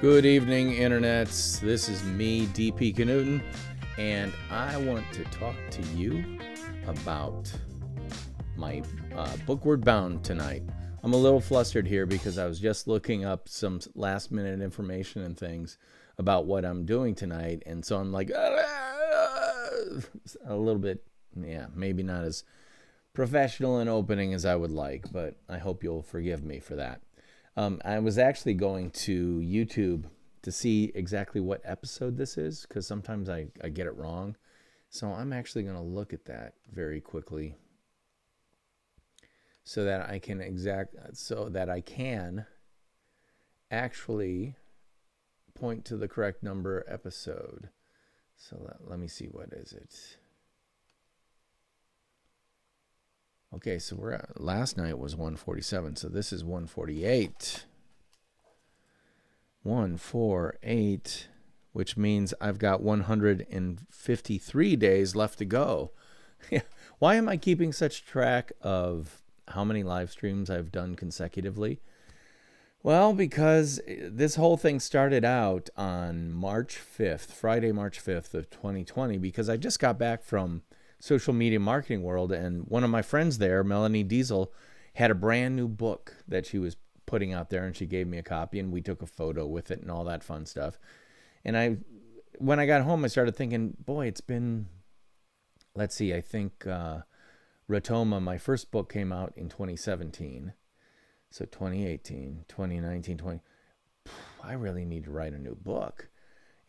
Good evening, internets. This is me, DP Knudten, and I want to talk to you about my BOOKWARD BOUND tonight. I'm a little flustered here because I was just looking up some last-minute information and things about what I'm doing tonight, and so I'm like a little bit, maybe not as professional and opening as I would like, but I hope you'll forgive me for that. I was actually going to YouTube to see exactly what episode this is, because sometimes I get it wrong. So I'm actually going to look at that very quickly so that I can actually point to the correct number episode. So let me see, what is it? Okay, so last night was 147, so this is 148. 148, which means I've got 153 days left to go. Why am I keeping such track of how many live streams I've done consecutively? Well, because this whole thing started out on March 5th, Friday, March 5th of 2020, because I just got back from Social Media Marketing World, and one of my friends there, Melanie Diesel, had a brand new book that she was putting out there, and she gave me a copy, and we took a photo with it and all that fun stuff. And when I got home, I started thinking, boy, it's been, let's see, I think Rotoma, my first book, came out in 2017. So 2018, 2019, 20. I really need to write a new book.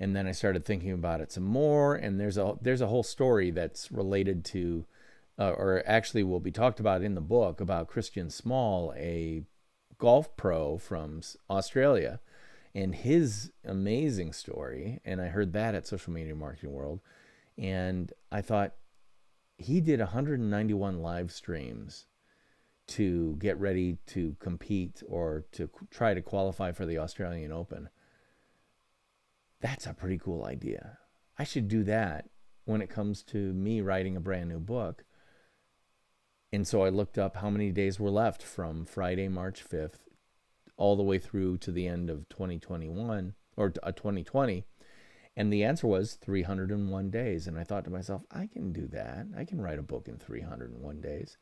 And then I started thinking about it some more, and there's a whole story that's related to, or actually will be talked about in the book, about Christian Small, a golf pro from Australia, and his amazing story. And I heard that at Social Media Marketing World, and I thought, he did 191 live streams to get ready to compete or to try to qualify for the Australian Open. That's a pretty cool idea. I should do that when it comes to me writing a brand new book. And so I looked up how many days were left from Friday, March 5th, all the way through to the end of 2021 or 2020. And the answer was 301 days. And I thought to myself, I can do that. I can write a book in 301 days.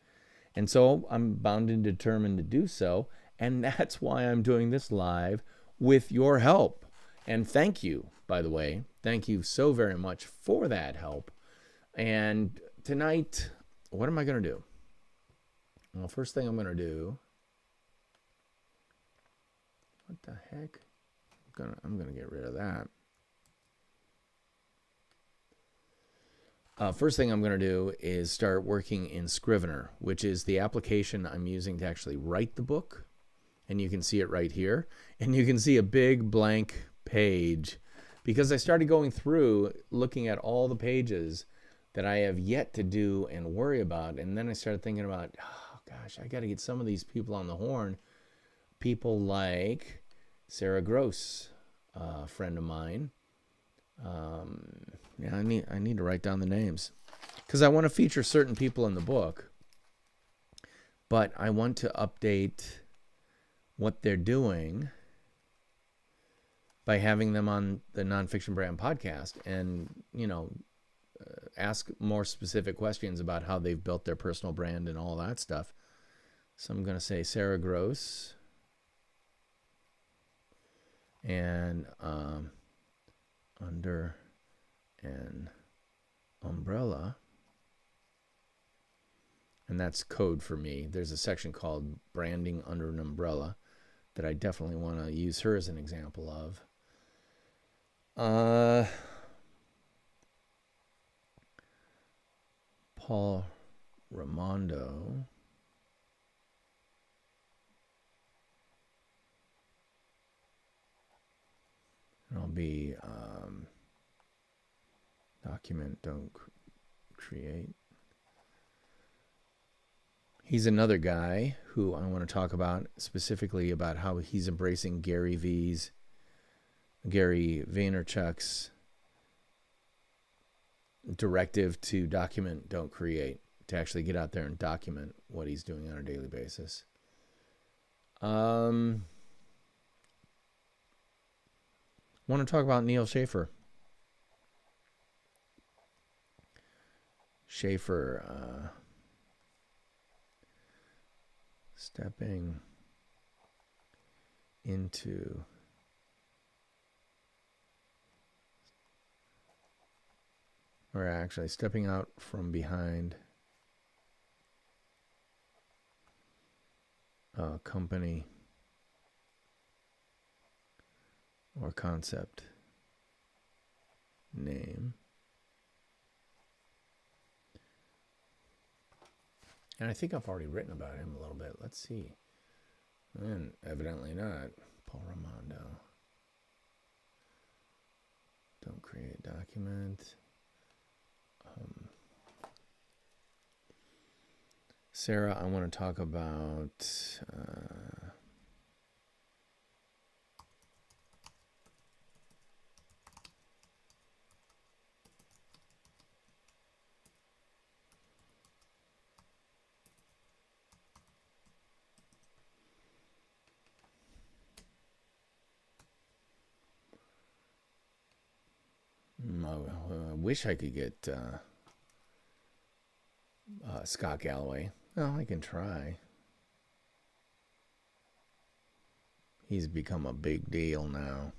And so I'm bound and determined to do so. And that's why I'm doing this live with your help. And thank you, by the way. Thank you so very much for that help. And tonight, what am I going to do? Well, first thing I'm going to do... What the heck? I'm going to get rid of that. First thing I'm going to do is start working in Scrivener, which is the application I'm using to actually write the book. And you can see it right here. And you can see a big blank page because I started going through looking at all the pages that I have yet to do and worry about. And then I started thinking about, oh gosh, I got to get some of these people on the horn. People like Sarah Gross, a friend of mine. I need to write down the names because I want to feature certain people in the book, but I want to update what they're doing by having them on the Nonfiction Brand podcast and, ask more specific questions about how they've built their personal brand and all that stuff. So I'm going to say Sarah Gross and under an umbrella. And that's code for me. There's a section called branding under an umbrella that I definitely want to use her as an example of. Paul Raimondo. And I'll be document, don't create. He's another guy who I want to talk about, specifically about how he's embracing Gary Vaynerchuk's directive to document, don't create, to actually get out there and document what he's doing on a daily basis. Want to talk about Neil Schaefer. Schaefer stepping into or actually stepping out from behind a company or concept name. And I think I've already written about him a little bit. Let's see. And evidently not. Paul Raimondo. Don't create document. Sarah, I want to talk about I wish I could get Scott Galloway. Well, I can try. He's become a big deal now.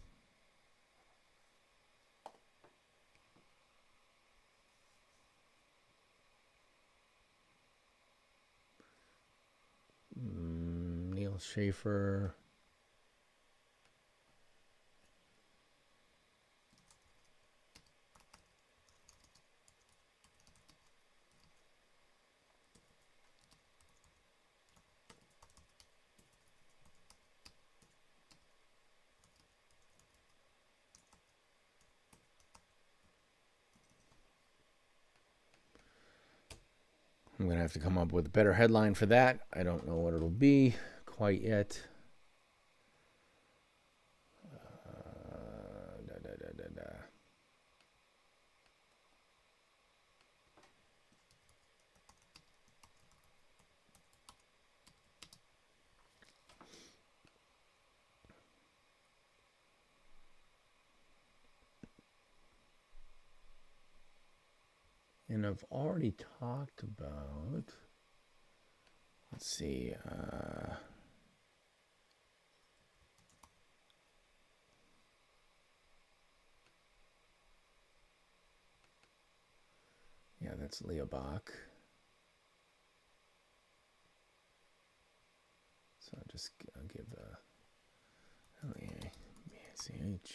Neil Schaefer. I'm going to have to come up with a better headline for that. I don't know what it'll be quite yet. And I've already talked about, let's see, yeah, that's Leah Bach. So I'll just give L-E-A-B-A-C-H.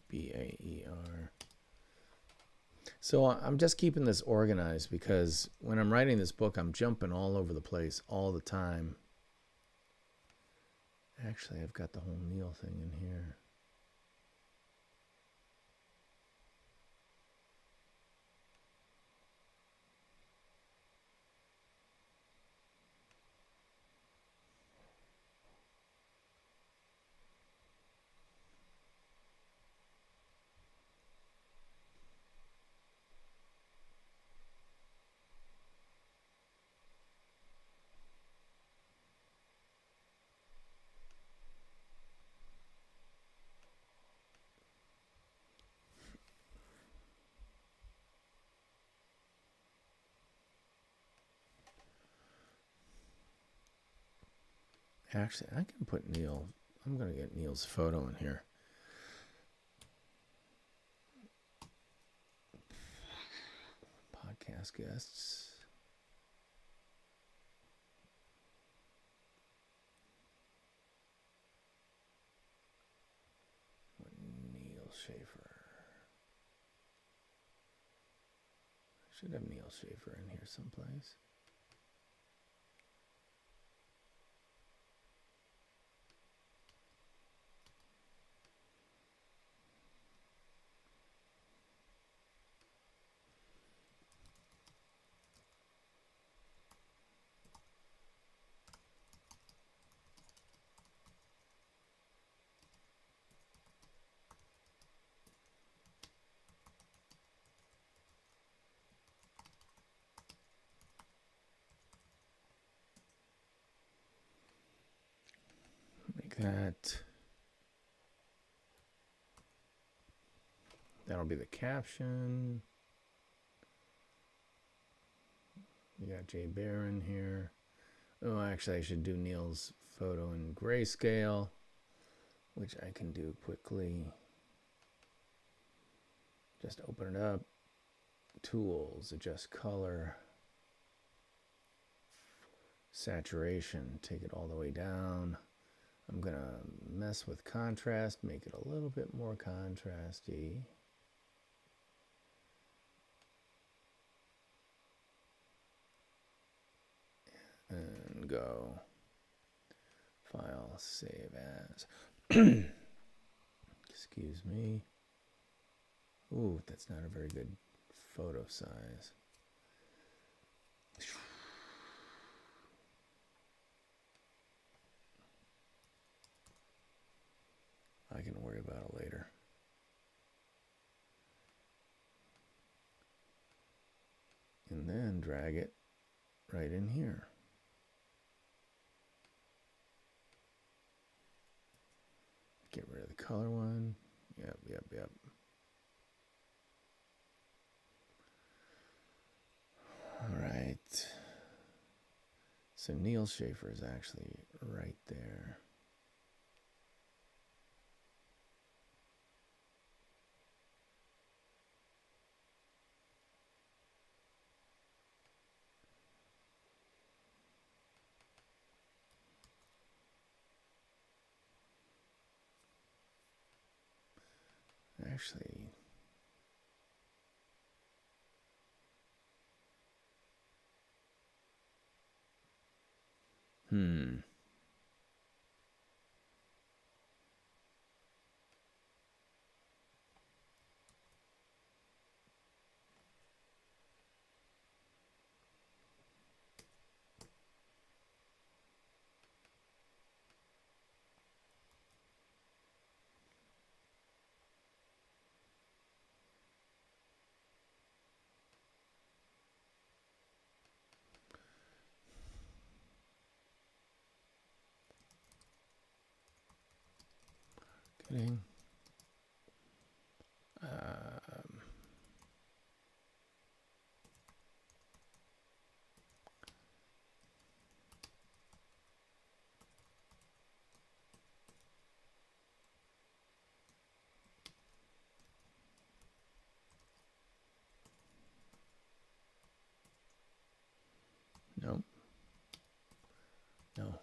J-B-A-E-R. So I'm just keeping this organized because when I'm writing this book, I'm jumping all over the place all the time. Actually, I've got the whole Neil thing in here. Actually, I can put Neil. I'm going to get Neil's photo in here. Podcast guests. Neil Schaefer. I should have Neil Schaefer in here someplace. That'll be the caption. We got Jay Barron here. Oh, actually, I should do Neil's photo in grayscale, which I can do quickly. Just open it up. Tools, adjust color. Saturation, take it all the way down. I'm going to mess with contrast, make it a little bit more contrasty. And go. File, save as. Excuse me. Ooh, that's not a very good photo size. I can worry about it later. And then drag it right in here. Get rid of the color one. Yep. All right. So Neil Schaefer is actually right there. Actually, kidding. Nope. No.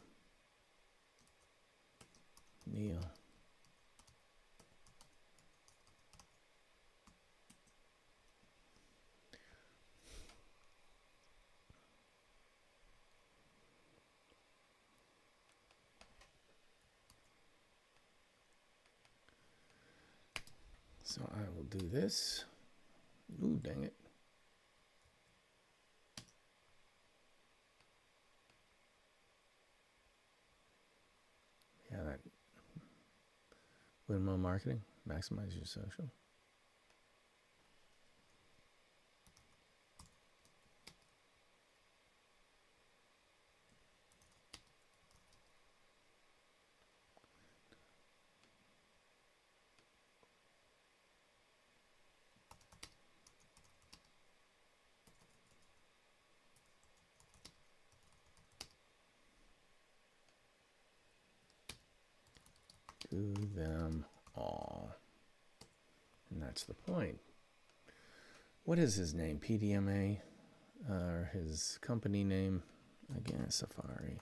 Neil. So I will do this. Ooh, dang it. Yeah, that windmill marketing, maximize your social. Do them all. And that's the point. What is his name? PDMA? Or his company name? Again, Safari.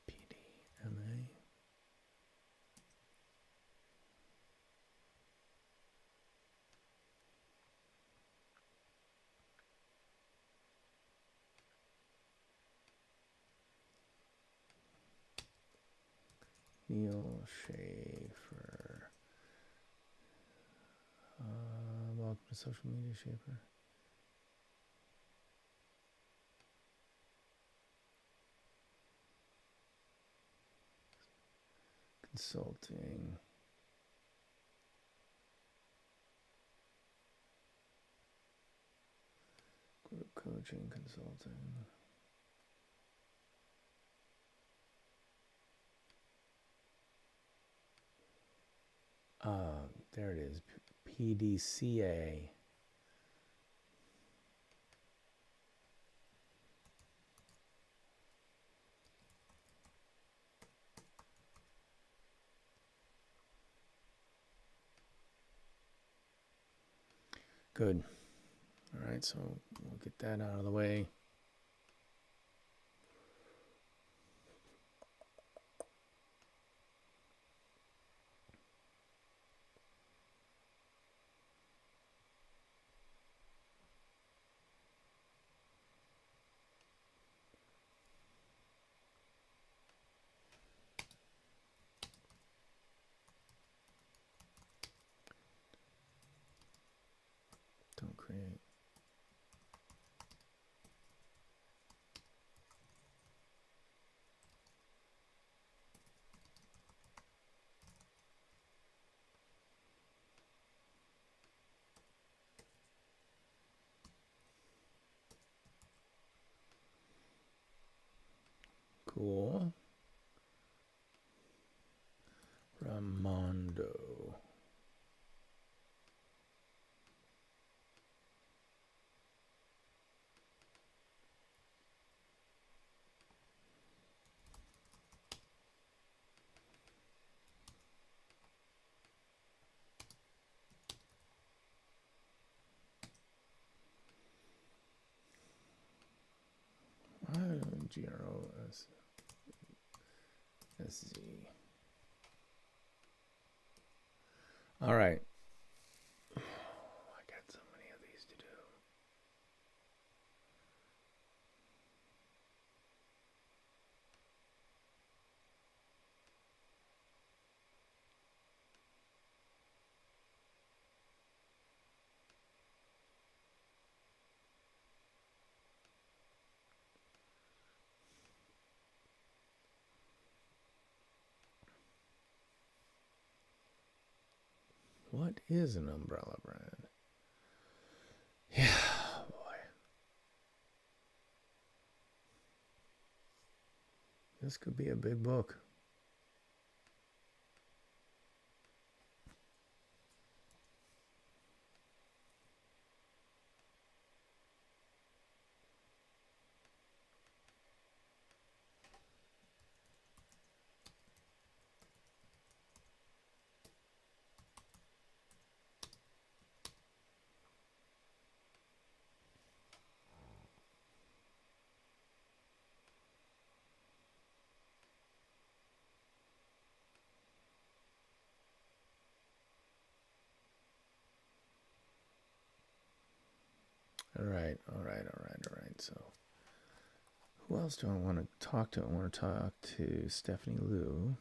PDMA. Neil Schaefer. Welcome to Social Media Schaefer. Consulting. Group coaching, consulting. There it is. PDCA. Good. All right, so we'll get that out of the way. Don't create. Cool. Ramondo. GROSZ. All right. I got so many of these to do. What is an umbrella brand? Yeah, boy. This could be a big book. All right. So, who else do I want to talk to? I want to talk to Stephanie Liu.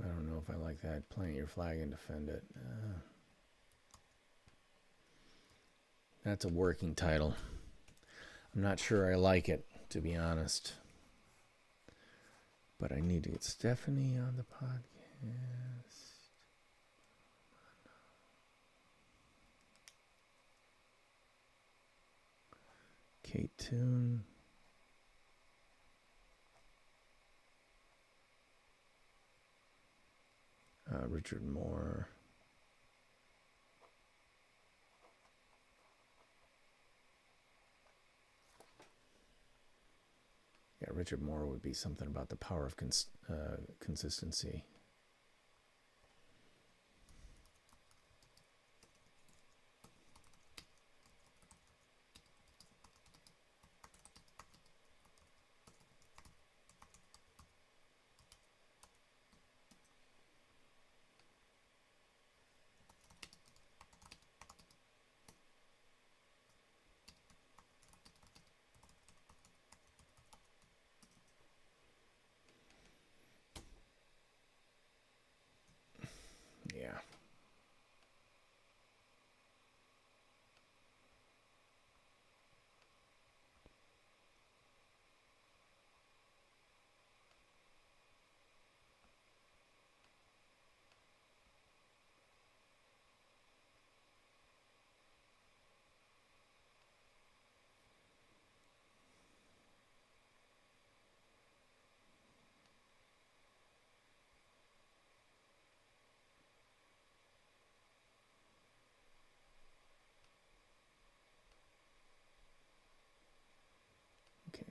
I don't know if I like that. Plant your flag and defend it. That's a working title. I'm not sure I like it, to be honest. But I need to get Stephanie on the podcast. Kate Toon. Richard Moore. Yeah, Richard Moore would be something about the power of consistency.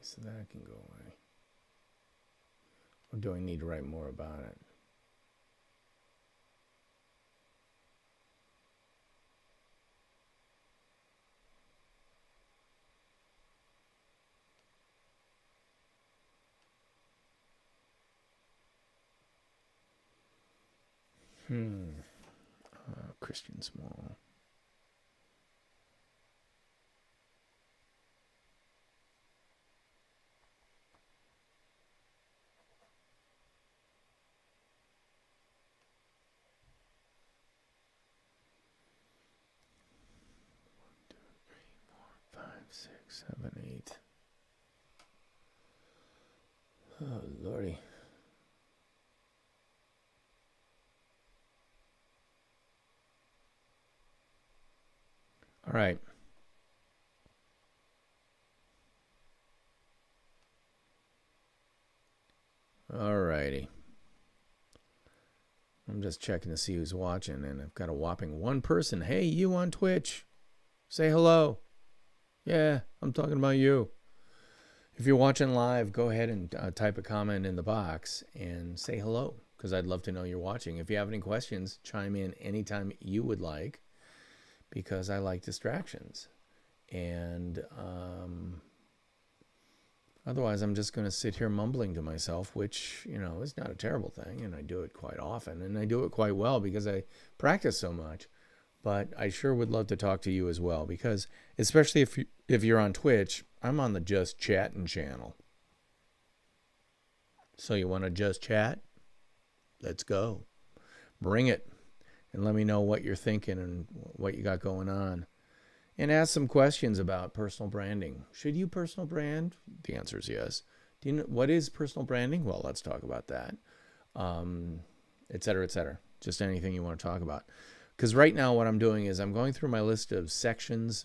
so that can go away. Or do I need to write more about it? Christian Small. Six, seven, eight. Oh, Lordy. All right. All righty. I'm just checking to see who's watching, and I've got a whopping one person. Hey, you on Twitch. Say hello. Yeah, I'm talking about you. If you're watching live, go ahead and type a comment in the box and say hello, because I'd love to know you're watching. If you have any questions, chime in anytime you would like, because I like distractions. And otherwise, I'm just going to sit here mumbling to myself, which, you know, is not a terrible thing, and I do it quite often, and I do it quite well because I practice so much. But I sure would love to talk to you as well, because especially if you're on Twitch, I'm on the Just Chatting channel. So you want to just chat? Let's go. Bring it. And let me know what you're thinking and what you got going on. And ask some questions about personal branding. Should you personal brand? The answer is yes. Do you know what is personal branding? Well, let's talk about that. Et cetera, et cetera. Just anything you want to talk about. Because right now what I'm doing is I'm going through my list of sections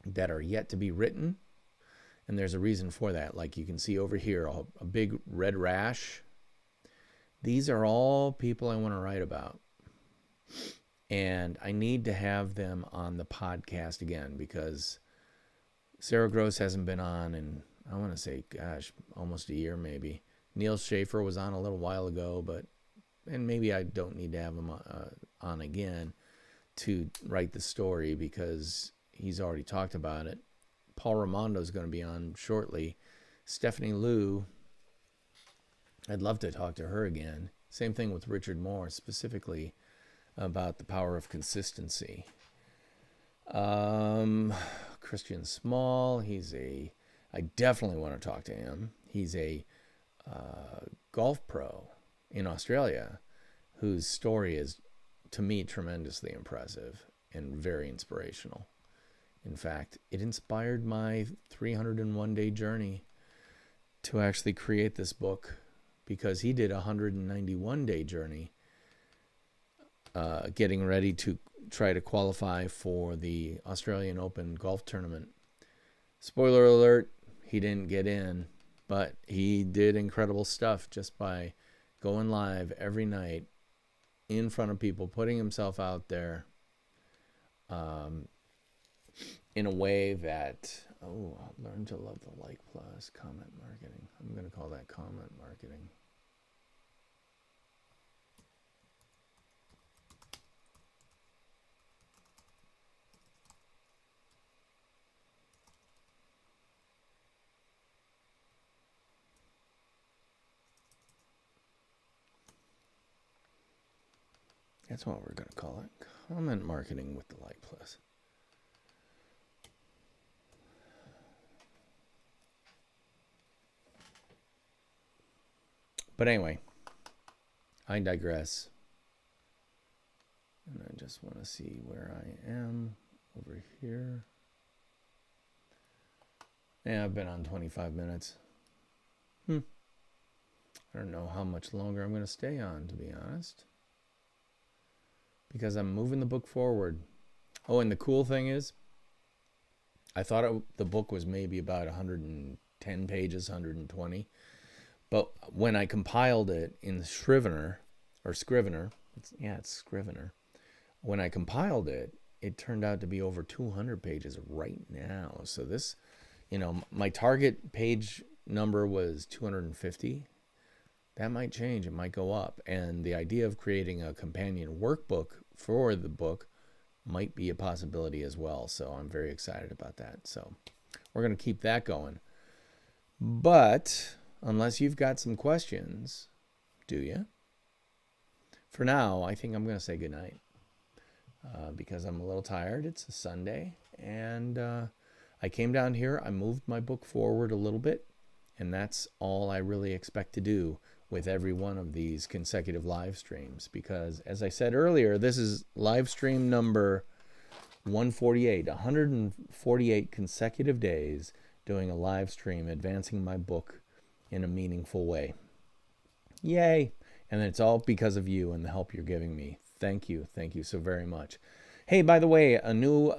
that are yet to be written. And there's a reason for that. Like you can see over here, a big red rash. These are all people I want to write about. And I need to have them on the podcast again, because Sarah Gross hasn't been on in, I want to say, gosh, almost a year maybe. Neil Schaefer was on a little while ago, and maybe I don't need to have him on again to write the story, because he's already talked about it. Paul Raimondo is going to be on shortly. Stephanie Liu, I'd love to talk to her again. Same thing with Richard Moore, specifically about the power of consistency. Christian Small, I definitely want to talk to him. He's a golf pro in Australia whose story is, to me, tremendously impressive and very inspirational. In fact, it inspired my 301-day journey to actually create this book, because he did a 191-day journey getting ready to try to qualify for the Australian Open golf tournament. Spoiler alert, he didn't get in, but he did incredible stuff just by going live every night in front of people, putting himself out there in a way that, learn to love the like plus comment marketing. I'm going to call that comment marketing. That's what we're going to call it. Comment marketing with the like plus. But anyway, I digress. And I just want to see where I am over here. Yeah, I've been on 25 minutes. I don't know how much longer I'm going to stay on, to be honest, because I'm moving the book forward. Oh, and the cool thing is, I thought the book was maybe about 110 pages, 120. But when I compiled it in Scrivener, it's Scrivener. When I compiled it, it turned out to be over 200 pages right now. So this, my target page number was 250. That might change. It might go up. And the idea of creating a companion workbook for the book might be a possibility as well. So I'm very excited about that. So we're going to keep that going. But unless you've got some questions, do you? For now, I think I'm going to say goodnight because I'm a little tired. It's a Sunday. And I came down here. I moved my book forward a little bit. And that's all I really expect to do with every one of these consecutive live streams, because as I said earlier, this is live stream number 148 consecutive days doing a live stream, advancing my book in a meaningful way. Yay. And it's all because of you and the help you're giving me. Thank you so very much. Hey, by the way, a new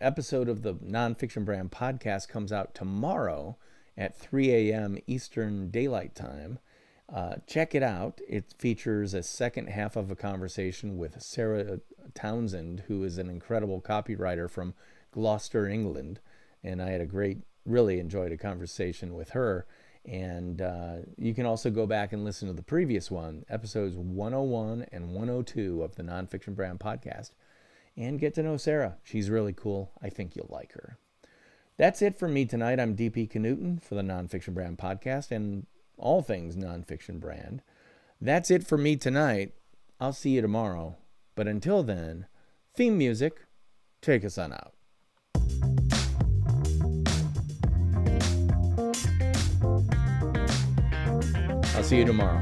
episode of the Nonfiction Brand podcast comes out tomorrow at 3 a.m. Eastern Daylight Time. Check it out. It features a second half of a conversation with Sarah Townsend, who is an incredible copywriter from Gloucester, England. And I had really enjoyed a conversation with her. And you can also go back and listen to the previous one, episodes 101 and 102 of the Nonfiction Brand podcast, and get to know Sarah. She's really cool. I think you'll like her. That's it for me tonight. I'm DP Knudten for the Nonfiction Brand podcast and all things Nonfiction Brand. That's it for me tonight. I'll see you tomorrow. But until then, theme music, take us on out. I'll see you tomorrow.